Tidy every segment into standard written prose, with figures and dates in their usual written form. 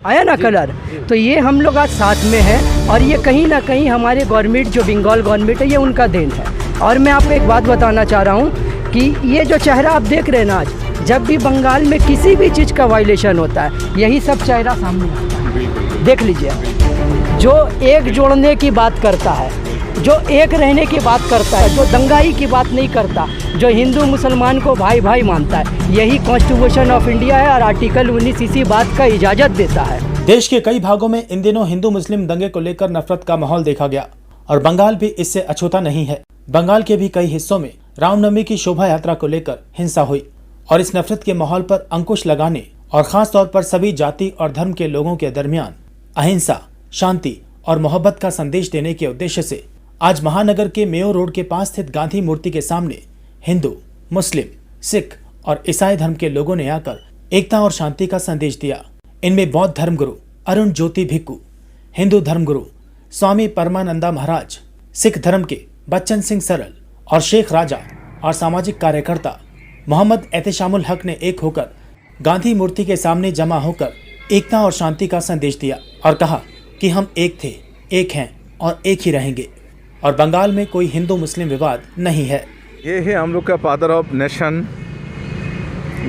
आया ना कलर। तो ये हम लोग आज साथ में हैं और ये कहीं ना कहीं हमारे गवर्नमेंट जो बंगाल गवर्नमेंट है ये उनका देन है। और मैं आपको एक बात बताना चाह रहा हूँ कि ये जो चेहरा आप देख रहे हैं ना, आज जब भी बंगाल में किसी भी चीज़ का वायलेशन होता है यही सब चेहरा सामने आता है। देख लीजिए, जो एक जोड़ने की बात करता है, जो एक रहने की बात करता है, जो दंगाई की बात नहीं करता, जो हिंदू मुसलमान को भाई भाई मानता है, यही कॉन्स्टिट्यूशन ऑफ इंडिया है और आर्टिकल 19 इसी बात का इजाज़त देता है। देश के कई भागों में इन दिनों हिंदू मुस्लिम दंगे को लेकर नफरत का माहौल देखा गया और बंगाल भी इससे अछूता नहीं है। बंगाल के भी कई हिस्सों में रामनवमी की शोभा यात्रा को लेकर हिंसा हुई और इस नफरत के माहौल पर अंकुश लगाने और खास तौर पर सभी जाति और धर्म के लोगों के दरमियान अहिंसा, शांति और मोहब्बत का संदेश देने के उद्देश्य से आज महानगर के मेयो रोड के पास स्थित गांधी मूर्ति के सामने हिंदू, मुस्लिम, सिख और ईसाई धर्म के लोगों ने आकर एकता और शांति का संदेश दिया। इनमें बौद्ध धर्मगुरु अरुण ज्योति भिक्खू, हिंदू धर्मगुरु स्वामी परमानंदा महाराज, सिख धर्म के बच्चन सिंह सरल और शेख राजा और सामाजिक कार्यकर्ता मोहम्मद एहतेशामुल हक ने एक होकर गांधी मूर्ति के सामने जमा होकर एकता और शांति का संदेश दिया और कहा कि हम एक थे, एक हैं और एक ही रहेंगे और बंगाल में कोई हिंदू मुस्लिम विवाद नहीं है। ये है हम लोग का father of nation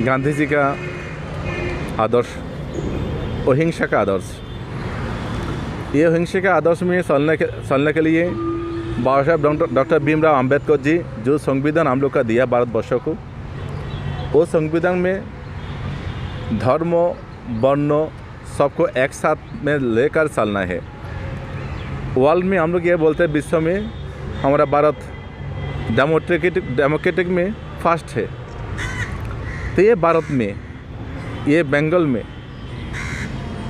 Gandhi ji का आदर्श, अहिंसा का आदर्श। ये अहिंसा का आदर्श में चलने के लिए बाबा साहब डॉक्टर भीमराव अंबेडकर जी जो संविधान हम लोग का दिया भारतवर्ष को, वो संविधान में धर्म वर्ण सबको एक साथ में लेकर चलना है। वर्ल्ड में हम लोग ये बोलते हैं विश्व में हमारा भारत डेमोक्रेटिक में फर्स्ट है। तो ये भारत में, ये बंगाल में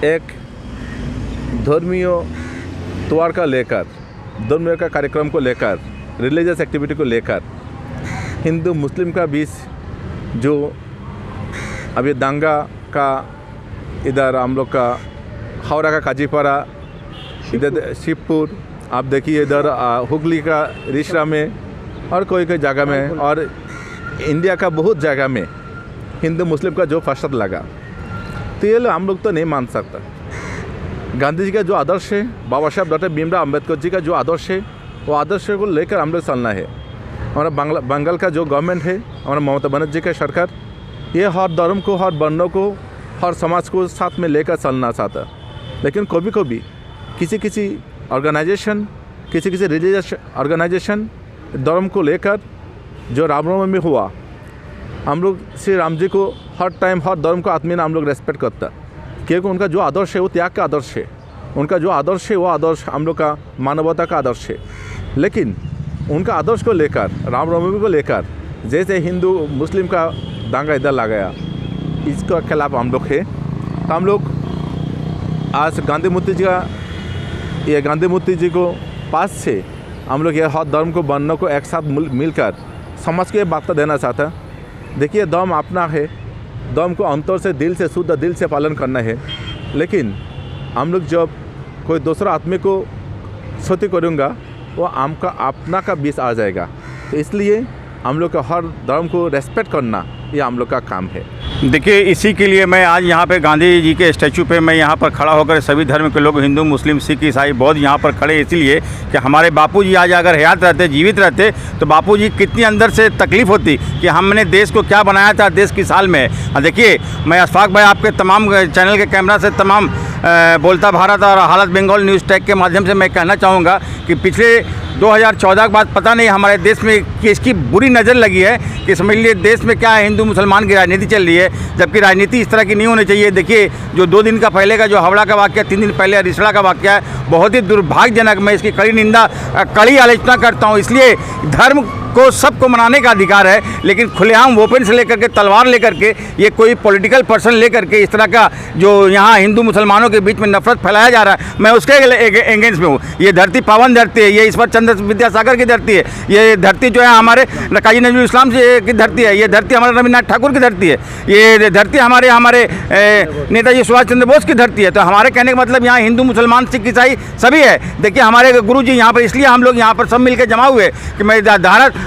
एक धर्मीय त्योहार का लेकर, धर्मीय का कार्यक्रम को लेकर, रिलीजियस एक्टिविटी को लेकर हिंदू मुस्लिम का बीच जो अभी दंगा का, इधर हम लोग का हावड़ा का काजीपाड़ा, इधर शिवपुर, आप देखिए इधर हुगली का रिश्रा में और कोई जगह में और इंडिया का बहुत जगह में हिंदू मुस्लिम का जो फसद लगा, तो ये हम लोग तो नहीं मान सकता। गांधी जी का जो आदर्श है, बाबा साहब डॉक्टर भीमराव अंबेडकर जी का जो आदर्श है, वो आदर्श को लेकर हम लोग चलना है। हमारा बंगाल का जो गवर्नमेंट है, हमारा ममता बनर्जी जी का सरकार, ये हर धर्म को, हर वर्णों को, हर समाज को साथ में लेकर चलना चाहता। लेकिन कभी कभी किसी ऑर्गेनाइजेशन, किसी रिलीजियस ऑर्गेनाइजेशन धर्म को लेकर जो रामनवमी में हुआ, हम लोग श्री राम जी को हर टाइम हर धर्म को आत्मीय हम लोग रेस्पेक्ट करता, क्योंकि उनका जो आदर्श है वो त्याग का आदर्श है। उनका जो आदर्श है वो आदर्श हम लोग का मानवता का आदर्श है। लेकिन उनका आदर्श को लेकर, रामनवमी को लेकर जैसे हिंदू मुस्लिम का दंगा इधर लगा गया, इसके खिलाफ हम लोग है। तो हम लोग आज गांधी मूर्ति जी का, ये गांधी मूर्ति जी को पास से हम लोग ये हर धर्म को, वर्णों को एक साथ मिलकर समाज को ये वार्ता देना चाहता। देखिए, धर्म अपना है, धर्म को अंतर से, दिल से, शुद्ध दिल से पालन करना है। लेकिन हम लोग जब कोई दूसरा आदमी को क्षति करूँगा, वो आपका अपना का बीच आ जाएगा। तो इसलिए हम लोग का हर धर्म को रेस्पेक्ट करना ये हम लोग का काम है। देखिए, इसी के लिए मैं आज यहाँ पे गांधी जी के स्टैचू पे मैं यहाँ पर खड़ा होकर सभी धर्म के लोग, हिंदू, मुस्लिम, सिख, ईसाई, बौद्ध यहाँ पर खड़े इसलिए कि हमारे बापूजी आज अगर हयात रहते, जीवित रहते, तो बापूजी कितनी अंदर से तकलीफ़ होती कि हमने देश को क्या बनाया था, देश किस हाल में है। देखिए, मैं अशफाक भाई आपके तमाम चैनल के कैमरा से तमाम बोलता भारत और हालत बंगाल न्यूज़ टैग के माध्यम से मैं कहना चाहूँगा कि पिछले 2014 के बाद पता नहीं हमारे देश में किसकी बुरी नज़र लगी है कि समझ लिए देश में क्या है, हिंदू मुसलमान की राजनीति चल रही है, जबकि राजनीति इस तरह की नहीं होनी चाहिए। देखिए, जो 2 दिन का पहले का जो हावड़ा का वाक़या, 3 दिन पहले रिसड़ा का वाक़या है, बहुत ही दुर्भाग्यजनक। मैं इसकी कड़ी निंदा, कड़ी आलोचना करता हूँ। इसलिए धर्म को सबको मनाने का अधिकार है, लेकिन खुलेआम वेपन से लेकर के, तलवार लेकर के, ये कोई पॉलिटिकल पर्सन लेकर के इस तरह का जो यहाँ हिंदू मुसलमानों के बीच में नफरत फैलाया जा रहा है, मैं उसके एगेंस्ट में हूँ। ये धरती पावन धरती है, ये ईश्वर चंद्र विद्यासागर की धरती है, ये धरती जो है हमारे काजी नजरुल इस्लाम की धरती है, ये धरती हमारे रविन्द्रनाथ ठाकुर की धरती है, ये धरती हमारे नेताजी सुभाष चंद्र बोस की धरती है। तो हमारे कहने का मतलब यहाँ हिंदू, मुसलमान, सिख, ईसाई सभी है। देखिए, हमारे गुरु जी यहाँ पर, इसलिए हम लोग यहाँ पर सब मिलकर जमा हुए कि मैं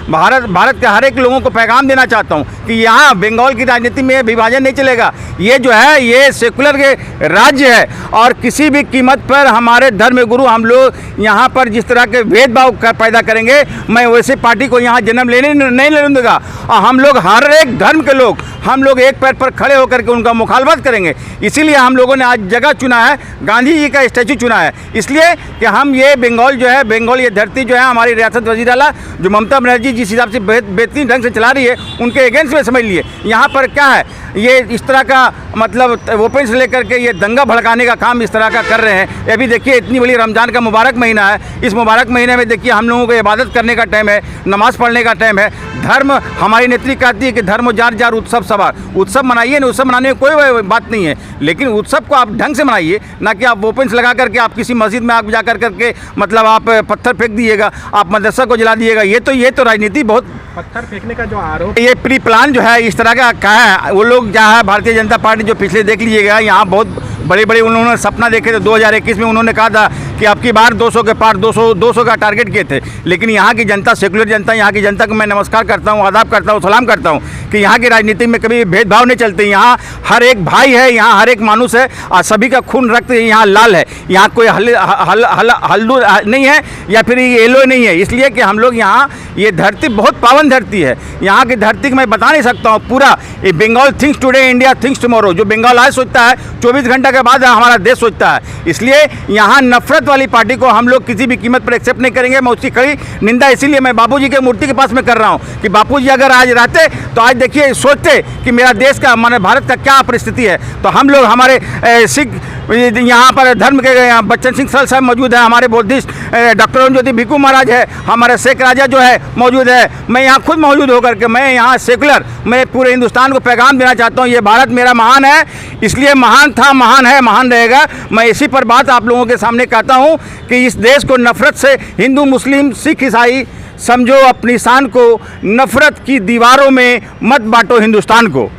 भारत के हर एक लोगों को पैगाम देना चाहता हूँ कि यहाँ बंगाल की राजनीति में विभाजन नहीं चलेगा। ये जो है ये सेकुलर के राज्य है और किसी भी कीमत पर हमारे धर्म गुरु हम लोग यहाँ पर जिस तरह के भेदभाव पैदा करेंगे, मैं वैसे पार्टी को यहाँ जन्म लेने नहीं लेने दूंगा। और हम लोग हर एक धर्म के लोग हम लोग एक पैर पर खड़े होकर के उनका मुखालफत करेंगे। इसीलिए हम लोगों ने आज जगह चुना है, गांधी जी का स्टैचू चुना है, इसलिए कि हम ये बंगाल जो है, बंगाल ये धरती जो है हमारी रियासत वज़ीर-ए-आला जो ममता बनर्जी जिस हिसाब से बेहतरीन ढंग से चला रही है, उनके अगेंस्ट में समझ लिए। यहाँ पर क्या है, ये इस तरह का मतलब ओपन से लेकर के ये दंगा भड़काने का काम इस तरह का कर रहे हैं। ये भी देखिए इतनी बड़ी रमज़ान का मुबारक महीना है, इस मुबारक महीने में देखिए हम लोगों को इबादत करने का टाइम है, नमाज़ पढ़ने का टाइम है। धर्म हमारी नेत्री कहती है कि धर्म जार जार उत्सव सवार, उत्सव मनाइए ना, उत्सव मनाने में कोई बात नहीं है, लेकिन उत्सव को आप ढंग से मनाइए, ना कि आप ओपन से लगा करके आप किसी मस्जिद में आप जा करके मतलब आप पत्थर फेंक दिएगा, आप मदरसा को जला दिएगा। ये तो राजनीति बहुत पत्थर फेंकने का जो आरोप, ये प्री प्लान जो है इस तरह का है। वो लोग जहाँ है भारतीय जनता पार्टी जो पिछले देख लीजिएगा, यहाँ बहुत बड़े बड़े उन्होंने सपना देखे थे। 2021 में उन्होंने कहा था कि अब की बार 200 के पार 200 का टारगेट किए थे, लेकिन यहाँ की जनता, सेकुलर जनता, यहाँ की जनता को मैं नमस्कार करता हूँ, आदाब करता हूँ, सलाम करता हूँ कि यहाँ की राजनीति में कभी भेदभाव नहीं चलते। यहाँ हर एक भाई है, यहाँ हर एक मानुष है और सभी का खून रक्त यहाँ लाल है। यहाँ कोई हल्दू नहीं है या फिर येलो नहीं है, इसलिए कि हम लोग यहाँ ये धरती बहुत पावन धरती है। यहाँ की धरती को मैं बता नहीं सकता हूँ पूरा। ये Bengal thinks today, India thinks tomorrow. जो बंगाल आज सोचता है 24 घंटा के बाद हमारा देश सोचता है। इसलिए यहाँ नफरत वाली पार्टी को हम लोग किसी भी कीमत पर एक्सेप्ट नहीं करेंगे। मैं उसकी कड़ी निंदा इसीलिए मैं बापूजी के मूर्ति के पास में कर रहा हूँ कि बापूजी अगर आज रहते तो आज देखिए सोचते कि मेरा देश का, माने भारत का क्या परिस्थिति है। तो हम लोग हमारे सिख यहाँ पर धर्म के बच्चन सिंह सर साहब मौजूद है, हमारे बुद्धिस्ट डॉक्टर अरुण ज्योति भिक्खू महाराज है, हमारे शेख राजा जो है मौजूद है। मैं यहाँ खुद मौजूद होकर के मैं यहाँ सेकुलर, मैं पूरे हिंदुस्तान को पैगाम देना चाहता हूँ, ये भारत मेरा महान है, इसलिए महान था, महान है, महान रहेगा। मैं इसी पर बात आप लोगों के सामने कहता हूँ कि इस देश को नफरत से, हिंदू मुस्लिम सिख ईसाई समझो अपनी शान को, नफरत की दीवारों में मत बांटो हिंदुस्तान को।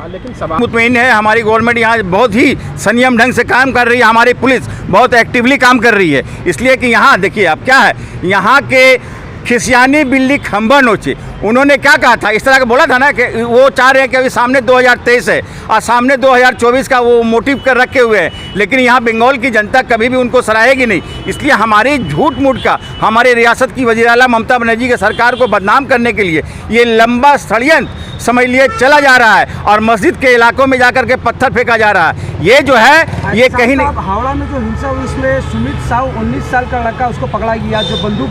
लेकिन सवाल मुतमईन है, हमारी गवर्नमेंट यहाँ बहुत ही संयम ढंग से काम कर रही है, हमारी पुलिस बहुत एक्टिवली काम कर रही है। इसलिए कि यहाँ देखिए अब क्या है, यहाँ के खिसियानी बिल्ली खंबा नोचे, उन्होंने क्या कहा था, इस तरह का बोला था ना कि वो चाह रहे हैं कि अभी सामने 2023 है और सामने 2024 का वो मोटिव कर रखे हुए हैं, लेकिन यहाँ बंगाल की जनता कभी भी उनको सराहेगी नहीं। इसलिए हमारी झूठ मूठ का, हमारे रियासत की वज़ीर-ए-आला ममता बनर्जी की सरकार को बदनाम करने के लिए ये लंबा षड्यंत्र समझ लिए चला जा रहा है और मस्जिद के इलाकों में जाकर के पत्थर फेंका जा रहा है। ये जो है ये कहीं नहीं। हावड़ा में जो हिंसा हुई उसमें सुमित साहू 19 साल का लड़का उसको पकड़ा गया जो बंदूक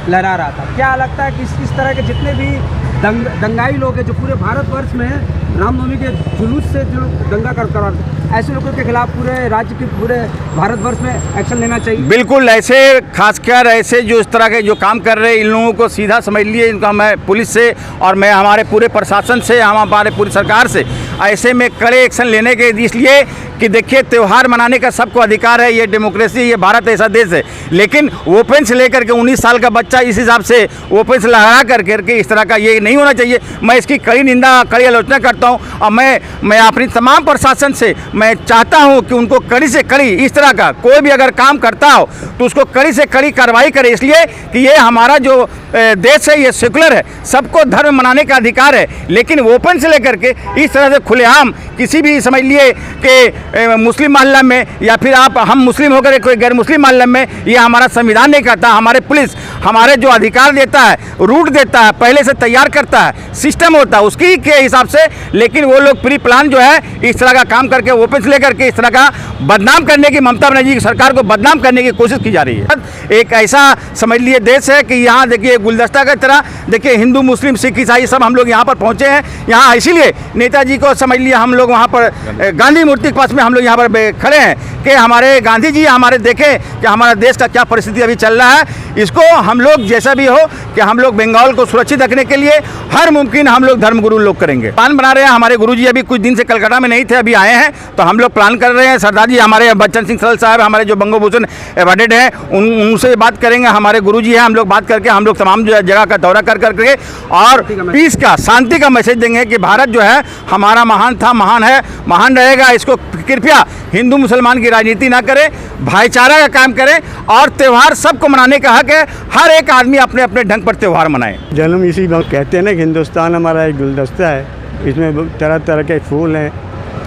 लहरा रहा था। क्या लगता है कि इस तरह के जितने भी दंगाई लोग हैं जो पूरे भारतवर्ष में रामनवमी के जुलूस से जो दंगा करा, ऐसे लोगों के खिलाफ पूरे राज्य के, पूरे भारतवर्ष में एक्शन लेना चाहिए? बिल्कुल, ऐसे खासकर ऐसे जो इस तरह के जो काम कर रहे हैं इन लोगों को सीधा समझ लिए, इनका मैं पुलिस से और मैं हमारे पूरे प्रशासन से, हमारे पूरी सरकार से ऐसे में कड़े एक्शन लेने के, इसलिए कि देखिए त्यौहार मनाने का सबको अधिकार है, ये डेमोक्रेसी, ये भारत ऐसा देश है, लेकिन ओपन से लेकर के 19 साल का बच्चा इस हिसाब से ओपन से लहरा करके इस तरह का ये नहीं होना चाहिए। मैं इसकी कड़ी निंदा, कड़ी आलोचना करता हूँ और मैं अपनी तमाम प्रशासन से मैं चाहता हूँ कि उनको कड़ी से कड़ी, इस तरह का कोई भी अगर काम करता हो तो उसको कड़ी से कड़ी कार्रवाई करे, इसलिए कि ये हमारा जो देश है ये सेकुलर है, सबको धर्म मनाने का अधिकार है, लेकिन ओपन से लेकर के इस तरह से खुलेआम किसी भी समझ लिए कि मुस्लिम मोहल्ला में या फिर आप हम मुस्लिम होकर कोई गैर मुस्लिम मोहल्ला में, ये हमारा संविधान नहीं कहता। हमारे पुलिस हमारे जो अधिकार देता है, रूट देता है, पहले से तैयार करता है, सिस्टम होता है उसकी के हिसाब से, लेकिन वो लोग प्री प्लान जो है इस तरह का काम करके ओपन से लेकर के इस तरह का बदनाम करने की, ममता बनर्जी की सरकार को बदनाम करने की कोशिश की जा रही है। एक ऐसा समझ लिए देश है कि यहाँ देखिए गुलदस्ता की तरह देखिए हिंदू मुस्लिम सिख ईसाई सब हम लोग यहाँ पर पहुँचे हैं। यहाँ इसीलिए नेताजी को समझ लिए हम लोग वहाँ पर गांधी मूर्ति के पास में हम लोग यहाँ पर खड़े हैं कि हमारे गांधी जी हमारे देखें कि हमारा देश का क्या परिस्थिति अभी चल रहा है। इसको हम लोग जैसा भी हो कि हम लोग बंगाल को सुरक्षित रखने के लिए हर मुमकिन हम लोग धर्मगुरु लोग करेंगे। प्लान बना रहे हैं, हमारे गुरुजी अभी कुछ दिन से कलकत्ता में नहीं थे, अभी आए हैं, तो हम लोग प्लान कर रहे हैं। सरदार जी हमारे बच्चन सिंह सरल साहब हमारे जो बंगोभूषण अवार्डेड हैं उनसे बात करेंगे, हमारे गुरुजी हैं, हम लोग बात करके हम लोग तमाम जगह का दौरा कर करके और पीस का, शांति का मैसेज देंगे कि भारत जो है हमारा महान था, महान मुसलमान है, महान रहेगा। इसको कृपया हिंदू मुसलमान की राजनीति ना करें, भाईचारा का काम करें और त्यौहार सबको मनाने का हक है। हर एक आदमी अपने अपने ढंग पर त्यौहार मनाए। जन्म इसी वक्त कहते हैं ना कि हिंदुस्तान हमारा एक गुलदस्ता है, इसमें तरह तरह के फूल हैं,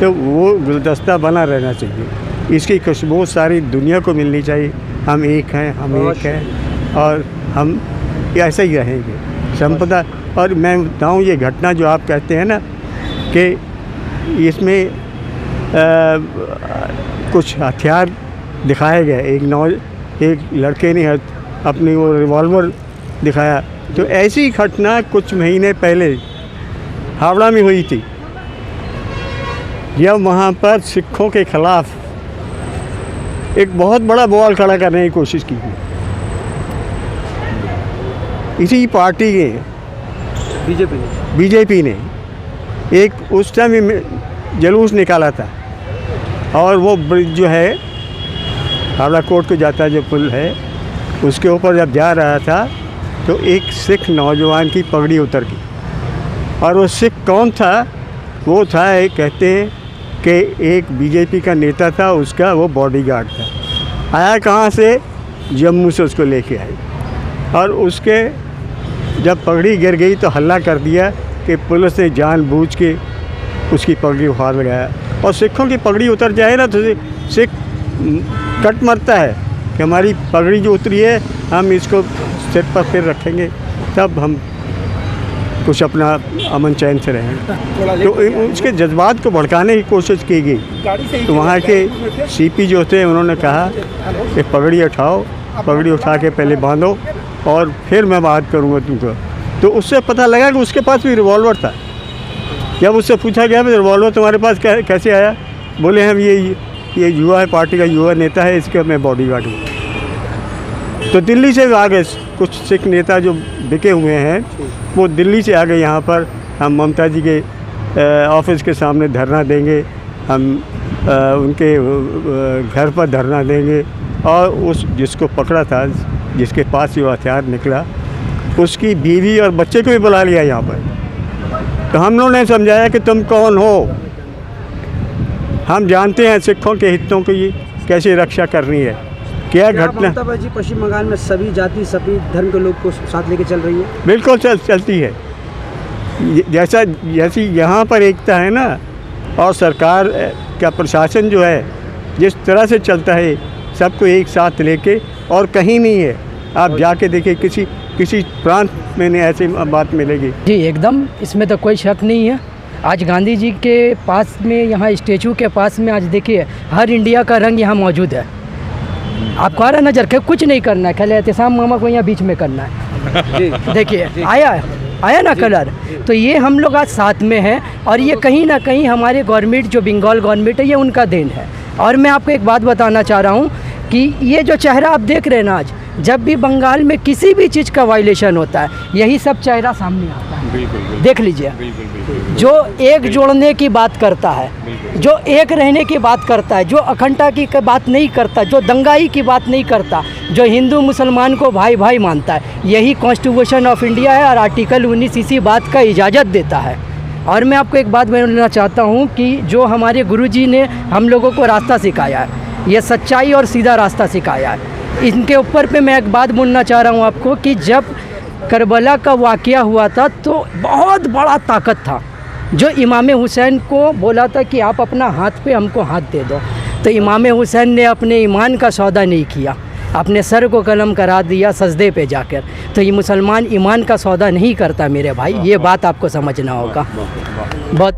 तो वो गुलदस्ता बना रहना चाहिए। इसकी खुशबू सारी दुनिया को मिलनी चाहिए। हम एक हैं, हम एक हैं और हम ऐसे ही रहेंगे संपदा। और मैं बताऊँ, ये घटना जो आप कहते हैं ना कि इसमें कुछ हथियार दिखाए गए, एक लड़के ने अपनी वो रिवॉल्वर दिखाया, तो ऐसी घटना कुछ महीने पहले हावड़ा में हुई थी, जब वहाँ पर सिखों के खिलाफ एक बहुत बड़ा बवाल खड़ा करने की कोशिश की थी। इसी पार्टी के बीजेपी ने एक उस टाइम जलूस निकाला था, और वो ब्रिज जो है हावड़ा कोर्ट को जाता है, जो पुल है, उसके ऊपर जब जा रहा था तो एक सिख नौजवान की पगड़ी उतर गई। और वो सिख कौन था? वो था, कहते हैं कि एक बीजेपी का नेता था, उसका वो बॉडीगार्ड था। आया कहाँ से? जम्मू से उसको लेके आए, और उसके जब पगड़ी गिर गई तो हल्ला कर दिया कि पुलिस ने जानबूझ के उसकी पगड़ी उखाड़ लगाया। और सिखों की पगड़ी उतर जाए ना तो सिख कट मरता है कि हमारी पगड़ी जो उतरी है हम इसको सिर पर फिर रखेंगे, तब हम कुछ अपना अमन चैन से रहेंगे। तो उसके जज्बात को भड़काने की कोशिश की गई। तो वहाँ के सीपी जो थे उन्होंने कहा कि पगड़ी उठाओ, पगड़ी उठा के पहले बांधो और फिर मैं बात करूँगा तुमको। तो उससे पता लगा कि उसके पास भी रिवॉल्वर था। जब उससे पूछा गया कि रिवॉल्वर तुम्हारे पास कैसे आया? बोले हम ये युवा है, पार्टी का युवा नेता है, इसके मैं बॉडीगार्ड हूँ। तो दिल्ली से आ गए कुछ सिख नेता जो बिके हुए हैं, वो दिल्ली से आ गए यहाँ पर। हम ममता जी के ऑफिस के सामने धरना देंगे, हम उनके घर पर धरना देंगे, और उस जिसको पकड़ा था, जिसके पास ये हथियार निकला, उसकी बीवी और बच्चे को भी बुला लिया यहाँ पर। तो हम लोगों ने समझाया कि तुम कौन हो, हम जानते हैं सिखों के हितों की कैसे रक्षा करनी है। क्या घटना ममता जी पश्चिम बंगाल में सभी जाति सभी धर्म के लोग को साथ लेके चल रही है? बिल्कुल चलती है। जैसी यहाँ पर एकता है ना, और सरकार का प्रशासन जो है जिस तरह से चलता है सबको एक साथ लेके, और कहीं नहीं है। आप जाके देखिए किसी प्रांत में नहीं ऐसी बात मिलेगी। जी एकदम, इसमें तो कोई शक नहीं है। आज गांधी जी के पास में, यहाँ स्टेचू के पास में, आज देखिए हर इंडिया का रंग यहाँ मौजूद है। आपको आ रहा नज़र के कुछ नहीं करना है, खाली एहतसाम मामा को यहाँ बीच में करना है। देखिए आया ना कलर। तो ये हम लोग आज साथ में हैं, और ये कहीं ना कहीं हमारे गवर्नमेंट जो बंगाल गवर्नमेंट है, ये उनका देन है। और मैं आपको एक बात बताना चाह रहा हूँ कि ये जो चेहरा आप देख रहे हैं ना, आज जब भी बंगाल में किसी भी चीज़ का वायलेशन होता है, यही सब चेहरा सामने आता है। बिल्कुल, देख लीजिए। जो एक जोड़ने की बात करता है, जो एक रहने की बात करता है, जो अखंडता की बात नहीं करता, जो दंगाई की बात नहीं करता, जो हिंदू मुसलमान को भाई भाई मानता है, यही कॉन्स्टिट्यूशन ऑफ इंडिया है। और आर्टिकल 19 इसी बात का इजाज़त देता है। और मैं आपको एक बात बोलना चाहता हूँ कि जो हमारे गुरुजी ने हम लोगों को रास्ता सिखाया है, ये सच्चाई और सीधा रास्ता सिखाया है। इनके ऊपर पे मैं एक बात बोलना चाह रहा हूँ आपको कि जब करबला का वाक़या हुआ था तो बहुत बड़ा ताकत था जो इमाम हुसैन को बोला था कि आप अपना हाथ पे हमको हाथ दे दो। तो इमाम हुसैन ने अपने ईमान का सौदा नहीं किया, अपने सर को कलम करा दिया सजदे पे जाकर। तो ये मुसलमान ईमान का सौदा नहीं करता मेरे भाई, ये बात आपको समझना होगा। बहुत